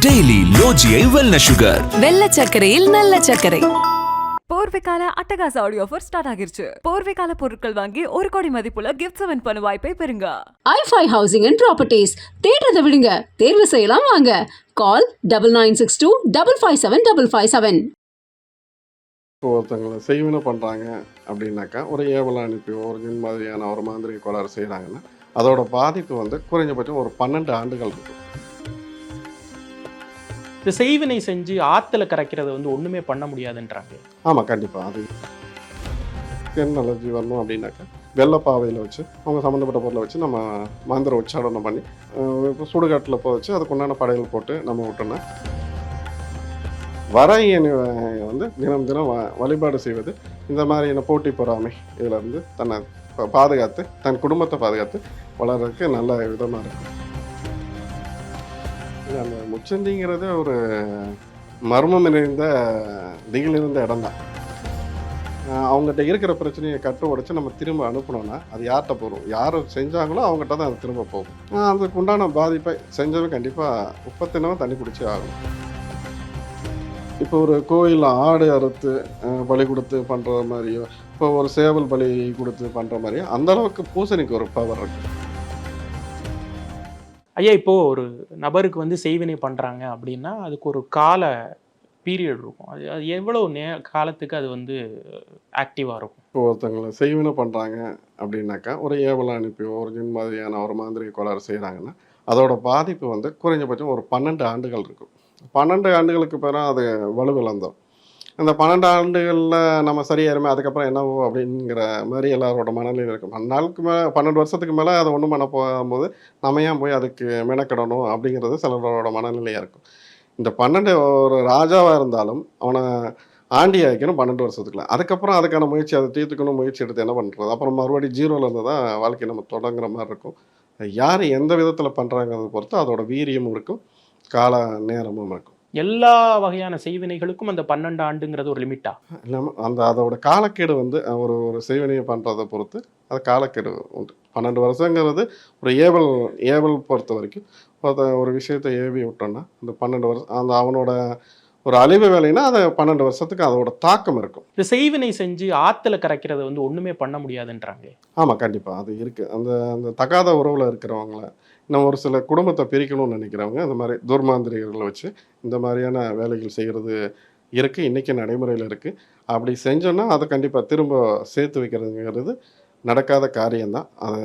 Daily லோஜியை wellness sugar. வெள்ளை சர்க்கரையில் நல்ல சர்க்கரை. போர்வைக்கால அட்டகாச ஆடியோ ஆஃபர் ஸ்டார்ட் ஆகிருச்சு. போர்வைக்கால பொருட்கள் வாங்கி 1 கோடி மதிப்புள்ள கிஃப்ட் வின் பண்ண வாய்ப்பை பெறுங்க. i5 housing and properties. தேடுறதை விடுங்க, தேர்வு செய்யலாம் வாங்க. கால் 9962557557. இப்போ ஒருத்தங்களை செய்வினை பண்ணுறாங்க அப்படின்னாக்கா ஒரு ஏவலை அனுப்பி ஒரு மாதிரியான ஒரு மாந்திரிக கோளாறு செய்கிறாங்கன்னா அதோட பாதிப்பு வந்து குறைஞ்சபட்சம் ஒரு 12 ஆண்டுகள் இருக்கும். இந்த செய்வினை செஞ்சு ஆற்றுல கரைக்கிறத வந்து ஒன்றுமே பண்ண முடியாதுன்றாங்க. ஆமாம், கண்டிப்பாக. அது ஸ்கின் அலர்ஜி வரணும் அப்படின்னாக்கா வெள்ளைப்பாவையில் வச்சு அவங்க சம்மந்தப்பட்ட பொருளை வச்சு நம்ம மாந்திர உச்சாரணம் பண்ணி இப்போ சுடுகாட்டில் வச்சு அதுக்குண்டான படையல் போட்டு நம்ம விட்டோம்னா வரையனை வந்து தினம் தினம் வழிபாடு செய்வது, இந்த மாதிரியான போட்டி பொறாமை இதில் இருந்து தன்னை பாதுகாத்து தன் குடும்பத்தை பாதுகாத்து வளர்கிறதுக்கு நல்ல விதமாக இருக்கும். அந்த முச்சந்திங்கிறது ஒரு மர்மம் நிறைந்த திகில் இருந்த இடம் தான். அவங்ககிட்ட இருக்கிற பிரச்சனையை கட்டு உடைச்சு நம்ம திரும்ப அனுப்பினோன்னா அது யார்கிட்ட போகும், யார் செஞ்சாங்களோ அவங்ககிட்ட தான் அது திரும்ப போகும். அதுக்கு உண்டான பாதிப்பை செஞ்சவன் கண்டிப்பாக உப்பத்தினவன் தண்ணி குடிச்சே ஆகணும். இப்போ ஒரு கோயிலில் ஆடு அறுத்து பலி கொடுத்து பண்ணுற மாதிரியோ, இப்போ ஒரு சேவல் பலி கொடுத்து பண்ணுற மாதிரியோ அந்த அளவுக்கு பூசணிக்கு ஒரு பவர் இருக்குது. ஐயா, இப்போது ஒரு நபருக்கு வந்து செய்வினை பண்ணுறாங்க அப்படின்னா அதுக்கு ஒரு கால பீரியட் இருக்கும். அது எவ்வளோ காலத்துக்கு அது வந்து ஆக்டிவாக இருக்கும்? இப்போ ஒருத்தங்களை செய்வினை பண்ணுறாங்க அப்படின்னாக்கா ஒரு ஏவலை அனுப்பி ஒரு மாதிரியான ஒரு மாந்திரிக கோளாறு செய்கிறாங்கன்னா அதோட பாதிப்பு வந்து குறைஞ்சபட்சம் ஒரு 12 ஆண்டுகள் இருக்கும். 12 ஆண்டுகளுக்கு பிறகு அது வலுவிழந்தோம். அந்த 12 ஆண்டுகளில் நம்ம சரியாயிருமே அதுக்கப்புறம் என்னவோ அப்படிங்கிற மாதிரி எல்லாரோட மனநிலையில் இருக்கும். 12 நாளுக்கு மேலே 12 வருஷத்துக்கு மேலே அதை ஒன்றும் பண்ண போகும்போது நம்ம ஏன் போய் அதுக்கு மெனக்கிடணும் அப்படிங்கிறது சிலரோட மனநிலையாக இருக்கும். இந்த 12 ஒரு ராஜாவாக இருந்தாலும் அவனை ஆண்டி ஆகிக்கணும் 12 வருஷத்துக்குள்ள. அதுக்கப்புறம் அதுக்கான முயற்சி, அதை தீர்த்துக்கணும் முயற்சி எடுத்து என்ன பண்ணுறது, அப்புறம் மறுபடியும் ஜீரோவில் இருந்து தான் வாழ்க்கையை நம்ம தொடங்குற மாதிரி இருக்கும். யார் எந்த விதத்தில் பண்ணுறாங்கிறத பொறுத்து அதோட வீரியமும் இருக்கும், கால நேரமும் இருக்கும். எல்லா வகையான செய்வினைகளுக்கும் அந்த 12 ஆண்டுங்கிறது ஒரு லிமிட்டா? இல்லாமல் அதோட காலக்கேடு வந்து ஒரு செய்வினையை பண்ணுறதை பொறுத்து அது காலக்கேடு உண்டு. 12 வருஷங்கிறது ஒரு ஏவல் பொறுத்த வரைக்கும் ஒரு விஷயத்தை ஏவி விட்டோன்னா அந்த 12 வருஷம் அந்த அவனோட ஒரு அழிவு வேலைன்னா அதை 12 வருஷத்துக்கு அதோட தாக்கம் இருக்கும். இந்த செய்வினை செஞ்சு ஆற்றுல கரைக்கிறத வந்து ஒன்றுமே பண்ண முடியாதுன்றாங்க. ஆமாம், கண்டிப்பாக அது இருக்குது. அந்த தகாத உறவில் இருக்கிறவங்கள இன்னும் ஒரு சில குடும்பத்தை பிரிக்கணும்னு நினைக்கிறவங்க இந்த மாதிரி துர்மாந்திரிகளை வச்சு இந்த மாதிரியான வேலைகள் செய்கிறது இருக்குது, இன்றைக்கி நடைமுறையில் இருக்குது. அப்படி செஞ்சோன்னா அதை கண்டிப்பாக திரும்ப சேர்த்து வைக்கிறதுங்கிறது நடக்காத காரியம்தான். அதை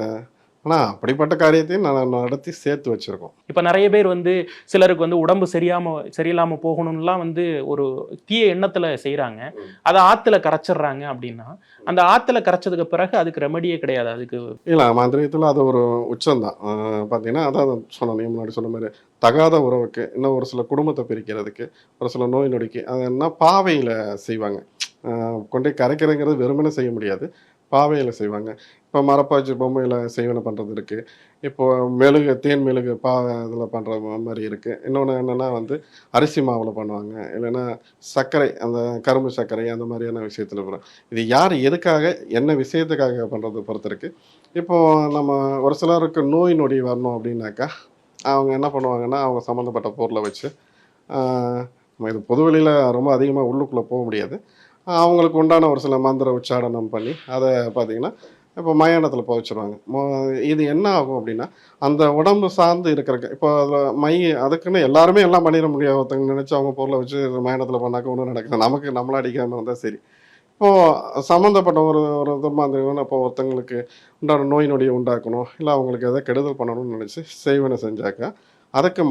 ஆனால் அப்படிப்பட்ட காரியத்தையும் நான் நடத்தி சேர்த்து வச்சுருக்கோம். இப்போ நிறைய பேர் வந்து சிலருக்கு வந்து உடம்பு சரியில்லாமல் போகணும்லாம் வந்து ஒரு தீய எண்ணத்தில் செய்கிறாங்க. அதை ஆற்றுல கரைச்சிட்றாங்க அப்படின்னா அந்த ஆற்றுல கரைச்சதுக்கு பிறகு அதுக்கு ரெமடியே கிடையாது. அதுக்கு இல்லை, மாந்திரியத்தில் அது ஒரு உச்சம்தான். பார்த்தீங்கன்னா அதான் சொன்னேன் முன்னாடி சொன்ன மாதிரி தகாத உறவுக்கு, இன்னும் ஒரு சில குடும்பத்தை பிரிக்கிறதுக்கு, ஒரு சில நோய் நொடிக்கு அது என்ன பாவையில் செய்வாங்க. கொண்டே கரைக்கிறதுங்கிறது வெறுமனே செய்ய முடியாது, பாவையில் செய்வாங்க. இப்போ மரப்பாச்சி பொம்மையில் செய்வனை பண்ணுறது இருக்குது. இப்போது தேன் மெழுகு இதில் பண்ணுற மாதிரி இருக்குது. இன்னொன்று என்னென்னா வந்து அரிசி மாவில் பண்ணுவாங்க, இல்லைன்னா சர்க்கரை, அந்த கரும்பு சர்க்கரை, அந்த மாதிரியான விஷயத்தில் பண்ணுவாங்க. இது யார் எதுக்காக என்ன விஷயத்துக்காக பண்ணுறது பொறுத்து இருக்குது. இப்போது நம்ம ஒரு சிலருக்கு நோய் நொடி வரணும் அப்படின்னாக்கா அவங்க என்ன பண்ணுவாங்கன்னா அவங்க சம்மந்தப்பட்ட பொருளை வச்சு நம்ம இது பொதுவெளியில் ரொம்ப அதிகமாக உள்ளுக்குள்ளே போக முடியாது. அவங்களுக்கு உண்டான ஒரு சில மந்திர உச்சாரணம் பண்ணி அதை பார்த்திங்கன்னா இப்போ மயானத்தில் புதைச்சிருவாங்க. இது என்ன ஆகும் அப்படின்னா அந்த உடம்பு சார்ந்து இருக்கிற இப்போ அதில் அதுக்குன்னு எல்லாருமே எல்லாம் பண்ணிட முடியாது. ஒருத்தங்க நினச்சி அவங்க பொருளை வச்சு மயானத்தில் பண்ணாக்க ஒன்றும் நடக்குது, நமக்கு நம்மள அடிக்காமல் இருந்தால் சரி. இப்போது சம்மந்தப்பட்ட ஒரு துர்மாந்திரிகம்னு இப்போ ஒருத்தங்களுக்கு உண்டான நோய் நொடியை உண்டாக்கணும், இல்லை அவங்களுக்கு எதாவது கெடுதல் பண்ணணும்னு நினச்சி செய்வனை செஞ்சாக்கா அதுக்கு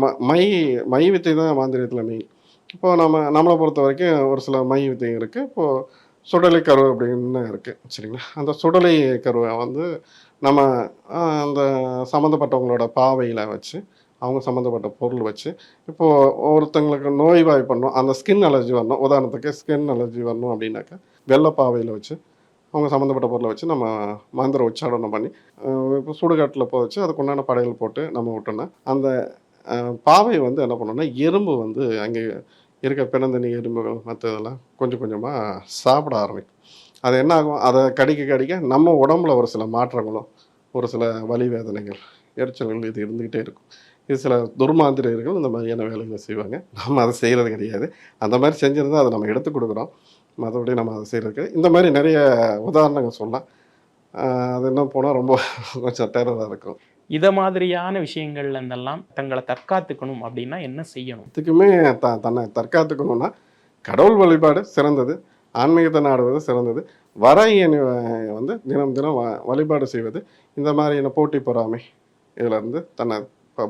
மை வித்தை தான் மாந்திரியத்தில் மெயின். இப்போது நம்மளை பொறுத்த வரைக்கும் ஒரு சில மை வித்தை இருக்குது. இப்போது சுடலை கரு அப்படின்னு இருக்குது, சரிங்களா? அந்த சுடலை கருவை வந்து நம்ம அந்த சம்மந்தப்பட்டவங்களோட பாவையில் வச்சு அவங்க சம்மந்தப்பட்ட பொருள் வச்சு இப்போது ஒருத்தங்களுக்கு நோய்வாய் பண்ணணும், அந்த ஸ்கின் அலர்ஜி வரணும், உதாரணத்துக்கு ஸ்கின் அலர்ஜி வரணும் அப்படின்னாக்கா வெள்ளைப்பாவையில் வச்சு அவங்க சம்மந்தப்பட்ட பொருளை வச்சு நம்ம மந்திர உச்சாரணம் பண்ணி இப்போ சுடுகாட்டில் வச்சு அதுக்குண்டான படையல் போட்டு நம்ம விட்டோம்னா அந்த பாவை வந்து என்ன பண்ணோன்னா எறும்பு வந்து அங்கே இருக்க பிணந்தண்ணி எறும்புகள் மற்ற இதெல்லாம் கொஞ்சம் கொஞ்சமாக சாப்பிட ஆரம்பிக்கும். அது என்ன ஆகும், அதை கடிக்க நம்ம உடம்புல ஒரு சில மாற்றங்களும் ஒரு சில வலி வேதனைகள் எரிச்சல்கள் இது இருந்துக்கிட்டே இருக்கும். இது சில துர்மாந்திரியர்கள் இந்த மாதிரியான வேலைகளை செய்வாங்க. நம்ம அதை செய்கிறது கிடையாது. அந்த மாதிரி செஞ்சுருந்தா அதை நம்ம எடுத்து கொடுக்குறோம். மற்றபடி நம்ம அதை செய்கிறதுக்கு இந்த மாதிரி நிறைய உதாரணங்கள் சொல்லலாம். அது இன்னும் போனால் ரொம்ப கொஞ்சம் டெரராக இருக்கும். இதை மாதிரியான விஷயங்கள்ல இருந்தெல்லாம் தங்களை தற்காத்துக்கணும் அப்படின்னா என்ன செய்யணும்? இதுக்குமே தன்னை தற்காத்துக்கணும்னா கடவுள் வழிபாடு சிறந்தது, ஆன்மீகத்தை நாடுவது சிறந்தது, வர வந்து தினம் தினம் வழிபாடு செய்வது, இந்த மாதிரியான போட்டி பொறாமை இதிலேருந்து தன்னை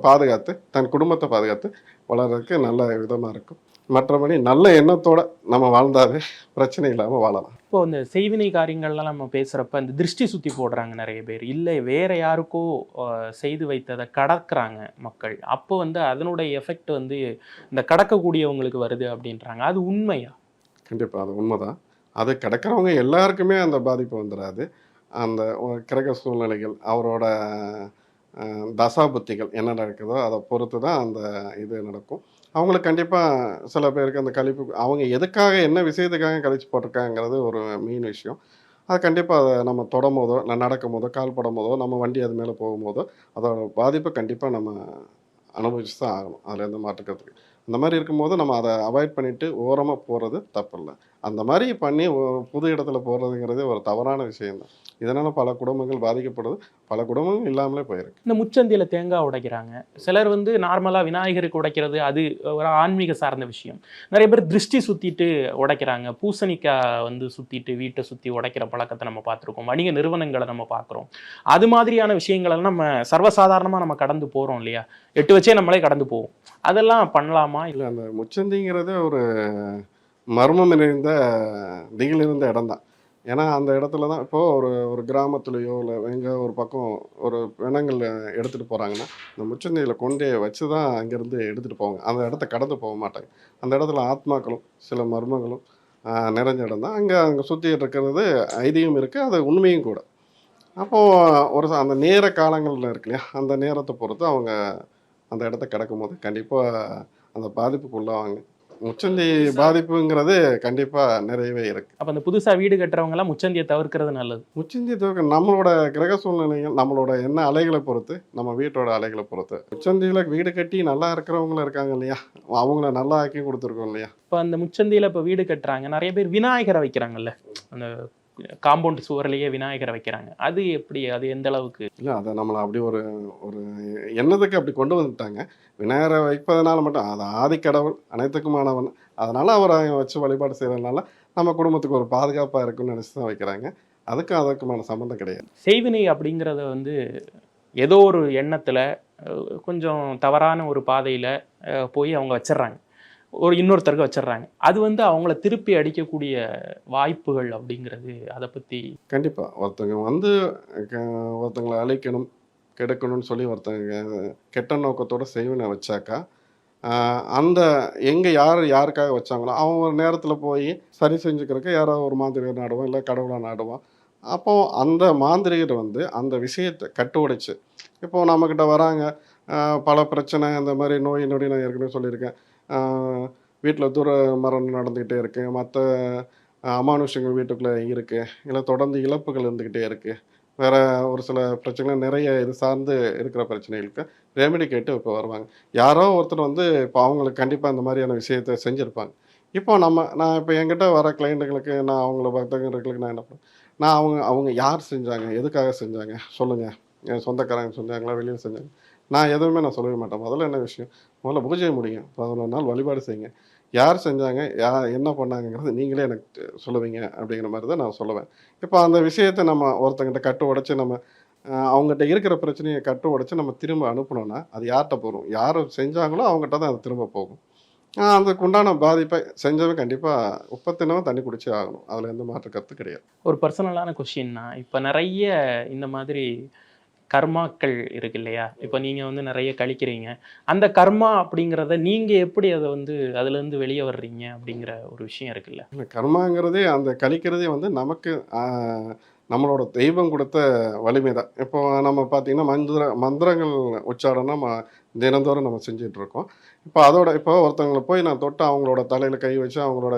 பாதுகாத்து தன் குடும்பத்தை பாதுகாத்து வளர்கிறதுக்கு நல்ல விதமாக இருக்கும். மற்றபடி நல்ல எண்ணத்தோடு நம்ம வாழ்ந்தாவே பிரச்சனை இல்லாமல் வாழலாம். இப்போ இந்த செய்வினை காரியங்கள்லாம் நம்ம பேசுகிறப்ப இந்த திருஷ்டி சுற்றி போடுறாங்க நிறைய பேர், இல்லை வேற யாருக்கோ செய்து வைத்ததை கடக்கிறாங்க மக்கள். அப்போ வந்து அதனுடைய எஃபெக்ட் வந்து இந்த கடக்கக்கூடியவங்களுக்கு வருது அப்படின்றாங்க. அது உண்மையா? கண்டிப்பாக அது உண்மைதான். அது கிடக்கிறவங்க எல்லாருக்குமே அந்த பாதிப்பு வந்துடாது. அந்த கிரக சூழ்நிலைகள், அவரோட தசாபுத்திகள் என்ன நடக்குதோ அதை பொறுத்து தான் அந்த இது நடக்கும். அவங்களுக்கு கண்டிப்பாக சில பேருக்கு அந்த கழிப்பு, அவங்க எதுக்காக என்ன விஷயத்துக்காக கழிச்சு போட்டிருக்காங்கிறது ஒரு மெயின் விஷயம். அது கண்டிப்பாக அதை நம்ம தொடும் போதோ, நடக்கும் போதோ, கால் படும் போதோ, நம்ம வண்டி அது மேலே போகும்போதோ அதோட பாதிப்பை கண்டிப்பாக நம்ம அனுபவிச்சு தான் ஆகணும். அதில் எந்த மாற்றுக்கிறதுக்கு. அந்த மாதிரி இருக்கும்போது நம்ம அதை அவாய்ட் பண்ணிவிட்டு ஓரமாக போகிறது தப்பு இல்லை. அந்த மாதிரி பண்ணி புது இடத்துல போகிறதுங்கிறது ஒரு தவறான விஷயம்தான். இதனால் பல குடும்பங்கள் பாதிக்கப்படுது, பல குடும்பங்கள் இல்லாமலே போயிருக்கு. இந்த முச்சந்தியில் தேங்காய் உடைக்கிறாங்க. சிலர் வந்து நார்மலாக விநாயகருக்கு உடைக்கிறது அது ஒரு ஆன்மீக சார்ந்த விஷயம். நிறைய பேர் திருஷ்டி சுற்றிட்டு உடைக்கிறாங்க. பூசணிக்காய் வந்து சுற்றிட்டு வீட்டை சுற்றி உடைக்கிற பழக்கத்தை நம்ம பார்த்துருக்கோம். வணிக நிறுவனங்களை நம்ம பார்க்குறோம். அது மாதிரியான விஷயங்களெல்லாம் நம்ம சர்வசாதாரணமாக நம்ம கடந்து போகிறோம் இல்லையா? 8 வச்சே நம்மளே கடந்து போவோம். அதெல்லாம் பண்ணலாமா? இல்லை, அந்த முச்சந்திங்கிறது ஒரு மர்மம் நிறைந்த திகில் இருந்த இடம் தான். ஏன்னா அந்த இடத்துல தான் இப்போது ஒரு கிராமத்துலேயோ இல்லை எங்கே ஒரு பக்கம் ஒரு பிணங்கள் எடுத்துகிட்டு போகிறாங்கன்னா இந்த முச்சந்தியில் கொண்டே வச்சு தான் அங்கேருந்து எடுத்துகிட்டு போவாங்க. அந்த இடத்த கடந்து போக மாட்டாங்க. அந்த இடத்துல ஆத்மாக்களும் சில மர்மங்களும் நிறைஞ்ச இடம் தான். அங்கே சுற்றிட்டு இருக்கிறது ஐதீகம் இருக்குது, அது உண்மையும் கூட. அப்போது அந்த நேர காலங்களில் இருக்கு இல்லையா, அந்த நேரத்தை பொறுத்து அவங்க அந்த இடத்த கிடக்கும் போது கண்டிப்பாக அந்த பாதிப்புக்கு உள்ளாவாங்க. முச்சந்தி பாதிப்புங்கிறது கண்டிப்பாக நிறையவே இருக்குது. அப்போ அந்த புதுசாக வீடு கட்டுறவங்கலாம் முச்சந்தியை தவிர்க்கிறது நல்லது. முச்சந்தியை தவிர்க்க நம்மளோட கிரக சூழ்நிலைகள், நம்மளோட என்ன அலைகளை பொறுத்து, நம்ம வீட்டோட அலைகளை பொறுத்து. முச்சந்தியில் வீடு கட்டி நல்லா இருக்கிறவங்களும் இருக்காங்க இல்லையா, அவங்கள நல்லா ஆக்கி கொடுத்துருக்கோம் இல்லையா. இப்போ அந்த முச்சந்தியில் இப்போ வீடு கட்டுறாங்க, நிறைய பேர் விநாயகரை வைக்கிறாங்கல்ல, அந்த காம்பவுண்ட் சுவர்லேயே விநாயகரை வைக்கிறாங்க. அது எப்படி, அது எந்த அளவுக்கு? இல்லை, அதை நம்மளை அப்படி ஒரு எண்ணத்துக்கு அப்படி கொண்டு வந்துட்டாங்க. விநாயகரை வைப்பதனால மட்டும் அது ஆதிக்கடவுள், அனைத்துக்குமானவன், அதனால் அவரை வச்சு வழிபாடு செய்கிறதுனால நம்ம குடும்பத்துக்கு ஒரு பாதுகாப்பாக இருக்குன்னு நினச்சி தான் வைக்கிறாங்க. அதுக்குமான சம்மந்தம் கிடையாது. செய்வினை அப்படிங்கிறத வந்து ஏதோ ஒரு எண்ணத்தில் கொஞ்சம் தவறான ஒரு பாதையில் போய் அவங்க வச்சிடுறாங்க, ஒரு இன்னொருத்தருக்கு வச்சிடுறாங்க. அது வந்து அவங்கள திருப்பி அடிக்கக்கூடிய வாய்ப்புகள் அப்படிங்கிறது, அதை பற்றி? கண்டிப்பாக ஒருத்தங்க வந்து ஒருத்தங்களை அழிக்கணும், கெடுக்கணும்னு சொல்லி ஒருத்தங்க கெட்ட நோக்கத்தோடு செய்வினை வச்சாக்கா, அந்த எங்கே யாருக்காக வச்சாங்களோ அவங்க ஒரு நேரத்தில் போய் சரி செஞ்சுக்கிறதுக்கு யாராவது ஒரு மாந்திரிகர் நாடுவோம், இல்லை கடவுளாக நாடுவோம். அப்போது அந்த மாந்திரிகர் வந்து அந்த விஷயத்தை கட்டு உடைச்சு, இப்போது நம்மக்கிட்ட வராங்க, பல பிரச்சனை, இந்த மாதிரி நோய் நொடி நான் ஏற்கனவே சொல்லியிருக்கேன், வீட்டில் தூர மரணம் நடந்துக்கிட்டே இருக்குது, மற்ற அமானுஷங்கள் வீட்டுக்குள்ளே இருக்குது, இல்லை தொடர்ந்து இழப்புகள் இருந்துக்கிட்டே இருக்குது, வேறு ஒரு சில பிரச்சனைகள் நிறைய இது சார்ந்து இருக்கிற பிரச்சனைகளுக்கு ரெமெடி கேட்டு இப்போ வருவாங்க. யாரோ ஒருத்தர் வந்து இப்போ அவங்களுக்கு கண்டிப்பாக இந்த மாதிரியான விஷயத்தை செஞ்சுருப்பாங்க. இப்போ நான் இப்போ என்கிட்ட வர கிளைண்ட்டுகளுக்கு, நான் அவங்கள பக்தர்களுக்கு நான் என்ன பண்ணுவேன், நான் அவங்க யார் செஞ்சாங்க, எதுக்காக செஞ்சாங்க சொல்லுங்கள், என் சொந்தக்காரங்க செஞ்சாங்களா, வெளியில் செஞ்சாங்க, நான் எதுவுமே நான் சொல்லவே மாட்டேன். முதல்ல என்ன விஷயம், முதல்ல பூஜையை முடியும், 11 நாள் வழிபாடு செய்யுங்க, யார் செஞ்சாங்க, என்ன பண்ணாங்கிறது நீங்களே எனக்கு சொல்லுவீங்க அப்படிங்கிற மாதிரி தான் நான் சொல்லுவேன். இப்போ அந்த விஷயத்தை நம்ம ஒருத்தங்கிட்ட கட்டு உடச்சி, நம்ம அவங்ககிட்ட இருக்கிற பிரச்சனையை கட்டு உடச்சி நம்ம திரும்ப அனுப்பினோன்னா அது யார்கிட்ட போகும், யார் செஞ்சாங்களோ அவங்ககிட்ட தான் அது திரும்ப போகும். அதுக்கு உண்டான பாதிப்பை செஞ்சவன் கண்டிப்பாக உப்பத்தினவன் தண்ணி குடிச்சே ஆகணும். அதில் எந்த மாற்று கருத்து கிடையாது. ஒரு பர்சனலான கொஸ்டின்னா, இப்போ நிறைய இந்த மாதிரி கர்மாக்கள் இருக்கு இல்லையா, இப்போ நீங்கள் வந்து நிறைய கழிக்கிறீங்க, அந்த கர்மா அப்படிங்கிறத நீங்கள் எப்படி அதை வந்து அதுலேருந்து வெளியே வர்றீங்க அப்படிங்கிற ஒரு விஷயம் இருக்குல்ல. கர்மாங்கிறதே அந்த கழிக்கிறதே வந்து நமக்கு நம்மளோட தெய்வம் கொடுத்த வலிமை தான். இப்போ நம்ம பார்த்திங்கன்னா மந்திரங்கள் உச்சாரணம் நம்ம தினந்தோறும் நம்ம செஞ்சிட்ருக்கோம். இப்போ ஒருத்தவங்களை போய் நான் தொட்டு அவங்களோட தலையில் கை வச்சு அவங்களோட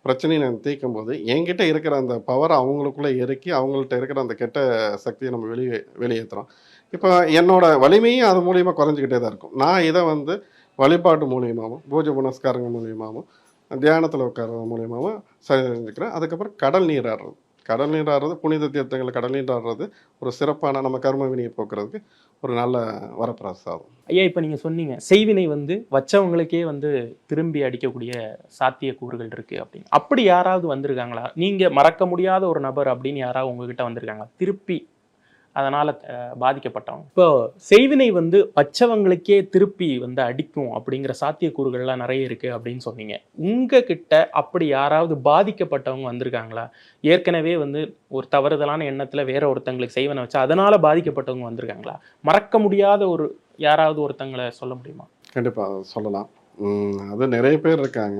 பிரச்சனையை நான் தீர்க்கும் போது என்கிட்ட இருக்கிற அந்த பவரை அவங்களுக்குள்ளே இறக்கி அவங்கள்ட்ட இருக்கிற அந்த கெட்ட சக்தியை நம்ம வெளியேற்றுறோம். இப்போ என்னோட வலிமையும் அது மூலியமாக குறைஞ்சிக்கிட்டே தான் இருக்கும். நான் இதை வந்து வழிபாட்டு மூலியமாகவும் பூஜை புனஸ்காரங்கள் மூலியமாகவும் தியானத்தில் உட்கார்றது மூலியமாகவும் சரி செஞ்சுக்கிறேன். அதுக்கப்புறம் கடல் நீராடுறது, கடல் நீராடுறது புனித தீர்த்தங்கள் கடல் நீராடுறது ஒரு சிறப்பான நம்ம கர்ம வினையை போக்குறதுக்கு ஒரு நல்ல வரப்பிரசாதம். ஐயா இப்போ நீங்கள் சொன்னீங்க செய்வினை வந்து வச்சவங்களுக்கே வந்து திரும்பி அடிக்கக்கூடிய சாத்தியக்கூறுகள் இருக்குது அப்படின்னு. அப்படி யாராவது வந்திருக்காங்களா? நீங்கள் மறக்க முடியாத ஒரு நபர் அப்படின்னு யாராவது உங்ககிட்ட வந்திருக்காங்களா திருப்பி அதனால் பாதிக்கப்பட்டவங்க? இப்போ செய்வினை வந்து வச்சவங்களுக்கே திருப்பி வந்து அடிக்கும் அப்படிங்கிற சாத்தியக்கூறுகள்லாம் நிறைய இருக்குது அப்படின்னு சொன்னீங்க. உங்ககிட்ட அப்படி யாராவது பாதிக்கப்பட்டவங்க வந்திருக்காங்களா? ஏற்கனவே வந்து ஒரு தவறுதலான எண்ணத்தில் வேற ஒருத்தங்களுக்கு செய்வனை வச்சா அதனால் பாதிக்கப்பட்டவங்க வந்திருக்காங்களா? மறக்க முடியாத ஒரு யாராவது ஒருத்தங்களை சொல்ல முடியுமா? கண்டிப்பாக சொல்லலாம். அது நிறைய பேர் இருக்காங்க.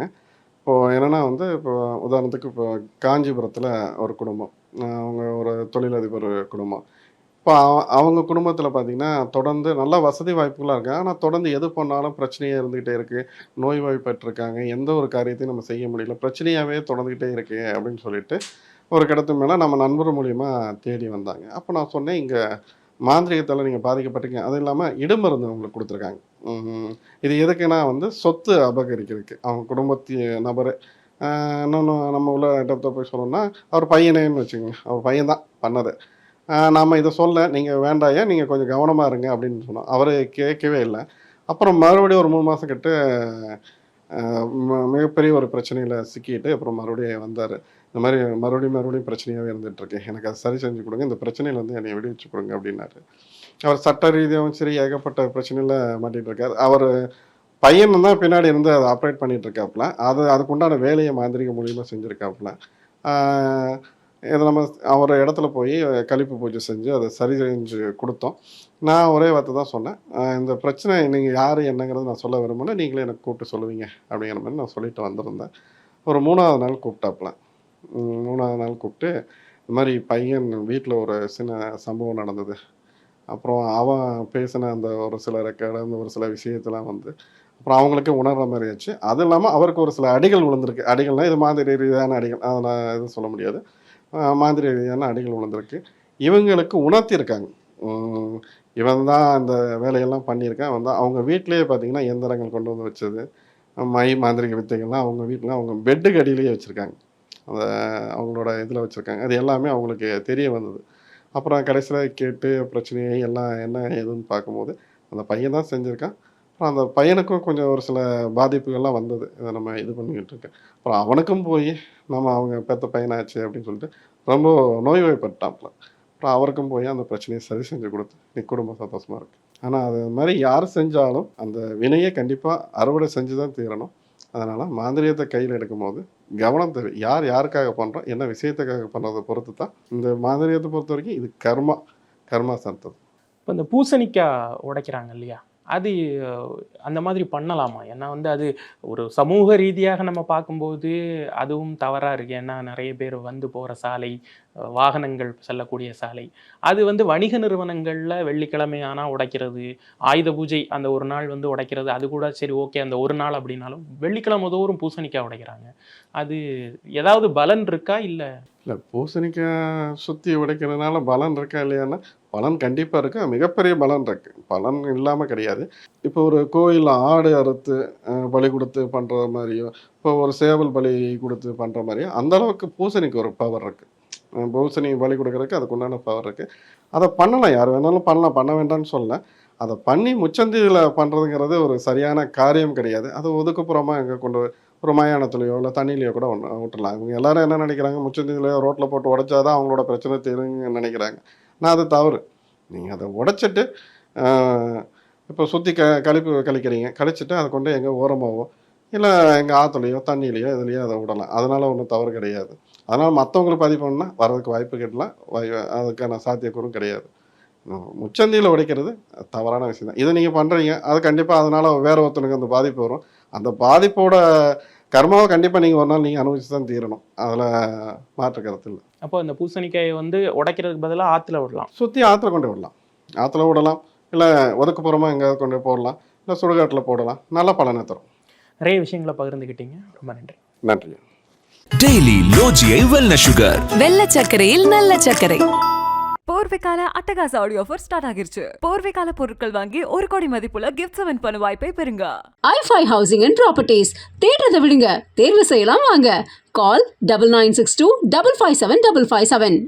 இப்போது என்னென்னா வந்து இப்போ உதாரணத்துக்கு இப்போ காஞ்சிபுரத்தில் ஒரு குடும்பம், அவங்க ஒரு தொழிலதிபர் குடும்பம். இப்போ அவங்க குடும்பத்தில் பார்த்திங்கன்னா தொடர்ந்து நல்ல வசதி வாய்ப்புகளாக இருக்காங்க. ஆனால் தொடர்ந்து எது பண்ணாலும் பிரச்சனையே இருந்துக்கிட்டே இருக்குது. நோய்வாய்ப்பட்டிருக்காங்க. எந்த ஒரு காரியத்தையும் நம்ம செய்ய முடியல, பிரச்சனையாகவே தொடர்ந்துக்கிட்டே இருக்குது அப்படின்னு சொல்லிட்டு ஒரு கடத்து மேலே நம்ம நண்பர் மூலிமா தேடி வந்தாங்க. அப்போ நான் சொன்னேன், இங்கே மாந்திரிகத்தால் நீங்கள் பாதிக்கப்பட்டிருக்கீங்க, அது இல்லாமல் இடுமருந்து அவங்களுக்கு கொடுத்துருக்காங்க. இது எதுக்குன்னா வந்து சொத்து அபகரிக்கிறதுக்கு. அவங்க குடும்பத்து நபர் இன்னொன்று நம்ம உள்ள இடத்த போய் சொல்லணும்னா அவர் பையனேன்னு வச்சுக்கோங்க, அவர் பையன் தான் பண்ணது. நாம் இதை சொல்ல நீங்கள் வேண்டாயா, நீங்கள் கொஞ்சம் கவனமாக இருங்க அப்படின்னு சொன்னோம். அவர் கேட்கவே இல்லை. அப்புறம் மறுபடியும் ஒரு 3 மாதம் கிட்ட மிகப்பெரிய ஒரு பிரச்சனையில் சிக்கிட்டு அப்புறம் மறுபடியும் வந்தார். இந்த மாதிரி மறுபடியும் பிரச்சனையாகவே இருந்துகிட்ருக்கு, எனக்கு அதை சரி செஞ்சு கொடுங்க, இந்த பிரச்சனையிலேருந்து என்னை விடுவிச்சு கொடுங்க அப்படின்னாரு. அவர் சட்ட ரீதியாகவும் சரி ஏகப்பட்ட பிரச்சனையில் மாட்டிகிட்டு இருக்கார். அவர் பையன் தான் பின்னாடி இருந்து அதை ஆப்ரேட் பண்ணிகிட்ருக்காப்புல. அதுக்குண்டான வேலையை மாந்திரிக மூலியமாக செஞ்சுருக்காப்புல. இதை நம்ம அவர் இடத்துல போய் கழிப்பு பூஜை செஞ்சு அதை சரி செஞ்சு கொடுத்தோம். நான் ஒரே வார்த்தை தான் சொன்னேன், இந்த பிரச்சனை நீங்கள் யார் என்னங்கிறது நான் சொல்ல விரும்பல, நீங்களே எனக்கு கூப்பிட்டு சொல்லுவீங்க அப்படிங்கிற மாதிரி நான் சொல்லிட்டு வந்திருந்தேன். ஒரு 3ஆவது நாள் கூப்பிட்டாப்புல. 3ஆவது நாள் கூப்பிட்டு இந்த மாதிரி பையன் வீட்டில் ஒரு சின்ன சம்பவம் நடந்தது, அப்புறம் அவன் பேசின அந்த ஒரு சில ரெக்கார்டு அந்த ஒரு சில விஷயத்தெல்லாம் வந்து அப்புறம் அவங்களுக்கு உணர்கிற மாதிரி ஆச்சு. அது இல்லாமல் அவருக்கு ஒரு சில அடிகள் விழுந்திருக்கு. அடிகள்னால் இது மாதிரி ரீதியான அடிகள், அதை நான் எதுவும் சொல்ல முடியாது. மாந்திரிய ரீதியான அடிகள் விழுந்திருக்கு. இவங்களுக்கு உணர்த்தியிருக்காங்க, இவன் தான் அந்த வேலையெல்லாம் பண்ணியிருக்கான். அவன் தான் அவங்க வீட்டிலேயே பார்த்திங்கன்னா எந்திரங்கள் கொண்டு வந்து வச்சது, மாந்திரிக வித்தைகள்லாம் அவங்க வீட்டில் அவங்க பெட்டுக்கு அடியிலேயே வச்சுருக்காங்க, அந்த அவங்களோட இதில் வச்சுருக்காங்க. அது எல்லாமே அவங்களுக்கு தெரிய வந்தது. அப்புறம் கடைசியில் கேட்டு பிரச்சனையை எல்லாம் என்ன ஏதுன்னு பார்க்கும்போது அந்த பையன் தான் செஞ்சுருக்கான். அப்புறம் அந்த பையனுக்கும் கொஞ்சம் ஒரு சில பாதிப்புகள்லாம் வந்தது, இதை நம்ம இது பண்ணிக்கிட்டு இருக்கேன். அப்புறம் அவனுக்கும் போய் நம்ம அவங்க பெற்ற பையனாச்சு அப்படின்னு சொல்லிட்டு ரொம்ப நோய்வாய்ப்பட்டாப்புல. அப்புறம் அவருக்கும் போய் அந்த பிரச்சனையை சரி செஞ்சு கொடுத்து நீ குடும்பம் சந்தோஷமாக இருக்குது. ஆனால் அது மாதிரி யார் செஞ்சாலும் அந்த வினையை கண்டிப்பாக அறுவடை செஞ்சு தான் தீரணும். அதனால் மாந்திரியத்தை கையில் எடுக்கும் போது கவனம் தேவை. யார் யாருக்காக பண்ணுறோம், என்ன விஷயத்துக்காக பண்ணுறதை பொறுத்து தான். இந்த மாந்திரியத்தை பொறுத்த வரைக்கும் இது கர்மா சார்ந்தது. இப்போ இந்த பூசணிக்காய் உடைக்கிறாங்க இல்லையா, அது அந்த மாதிரி பண்ணலாமா? ஏன்னா வந்து அது ஒரு சமூக ரீதியாக நம்ம பார்க்கும்போது அதுவும் தவறாக இருக்குது. ஏன்னா நிறைய பேர் வந்து போகிற சாலை, வாகனங்கள் செல்லக்கூடிய சாலை, அது வந்து வணிக நிறுவனங்களில் வெள்ளிக்கிழமை ஆனால் உடைக்கிறது, ஆயுத பூஜை அந்த ஒரு நாள் வந்து உடைக்கிறது, அது கூட சரி ஓகே அந்த ஒரு நாள் அப்படின்னாலும் வெள்ளிக்கிழமை தோறும் பூசணிக்காய் உடைக்கிறாங்க. அது ஏதாவது பலன் இருக்கா? இல்லை பூசணிக்காய் சுற்றி உடைக்கிறதுனால பலன் இருக்கா இல்லையான்னா பலன் கண்டிப்பாக இருக்குது, மிகப்பெரிய பலன் இருக்குது, பலன் இல்லாமல் கிடையாது. இப்போ ஒரு கோயிலில் ஆடு அறுத்து பலி கொடுத்து பண்ணுற மாதிரியோ, இப்போ ஒரு சேவல் பலி கொடுத்து பண்ணுற மாதிரியோ அந்தளவுக்கு பூசணிக்கு ஒரு பவர் இருக்குது. பூசணி பலி கொடுக்குறதுக்கு அதுக்கு உண்டான பவர் இருக்குது. அதை பண்ணலாம், யார் வேணாலும் பண்ணலாம், பண்ண வேண்டாம்னு சொல்லலை. அதை பண்ணி முச்சந்தியில் பண்ணுறதுங்கிறது ஒரு சரியான காரியம் கிடையாது. அது ஒதுக்குப்புறமாக எங்கே கொண்டு ஒரு மயானத்துலையோ இல்லை தண்ணியிலையோ கூட விட்டுடலாம். இவங்க எல்லாரும் என்ன நினைக்கிறாங்க, முச்சந்திலையோ ரோட்டில் போட்டு உடைச்சாதான் அவங்களோட பிரச்சனை தீருன்னு நினைக்கிறாங்க. நான் அது தவறு. நீங்கள் அதை உடைச்சிட்டு இப்போ சுற்றி கழிப்பு கழிக்கிறீங்க, கழிச்சிட்டு அதை கொண்டு எங்கே ஓரமாகவோ இல்லை எங்கள் ஆற்றுலையோ தண்ணியிலையோ இதுலையோ அதை விடலாம். அதனால் ஒன்றும் தவறு கிடையாது. அதனால் மற்றவங்களுக்கு பதிவு பண்ணால் வர்றதுக்கு வாய்ப்பு கேட்டலாம், அதுக்கான சாத்தியக்கூறும் கிடையாது. முச்சந்தியில் உடைக்கிறது தவறான விஷயம் தான். இதை நீங்கள் பண்ணுறீங்க, அது கண்டிப்பாக அதனால் வேறு ஒருத்தனுக்கு அந்த பாதிப்பு வரும். அந்த பாதிப்போட கர்மாவை கண்டிப்பாக நீங்கள் ஒரு நாள் நீங்கள் அனுபவிச்சு தான் தீரணும், அதில் மாற்று கருத்து இல்லை. அப்போ இந்த பூசணிக்காயை வந்து உடைக்கிறதுக்கு பதிலாக ஆற்றுல விடலாம், சுற்றி ஆற்றுல கொண்டு விடலாம், ஆற்றுல விடலாம், இல்லை ஒதுக்குப்புறமாக எங்கேயாவது கொண்டு போடலாம், இல்லை சுடுகாட்டில் போடலாம், நல்ல பலனை தரும். நிறைய விஷயங்களை பகிர்ந்துக்கிட்டீங்க, ரொம்ப நன்றி. நன்றி. டெய்லி லோஜியை வெல்னஸ் சுகர். வெள்ளை சர்க்கரையில் நல்ல சர்க்கரை. போர்வைக்கால அட்டகாச ஆடியோ ஆஃபர் ஸ்டார்ட் ஆகிருச்சு. போர்வைக்கால பொருட்கள் வாங்கி 1 கோடி மதிப்புள்ள கிஃப்ட்ஸ் வின் பண்ண வாய்ப்பை பெறுங்க. i5 ஹவுசிங் அண்ட் ப்ராப்பர்ட்டிஸ் தேடுறதை விடுங்க, தேர்வு செய்யலாம் வாங்க. கால் 9962 557 557.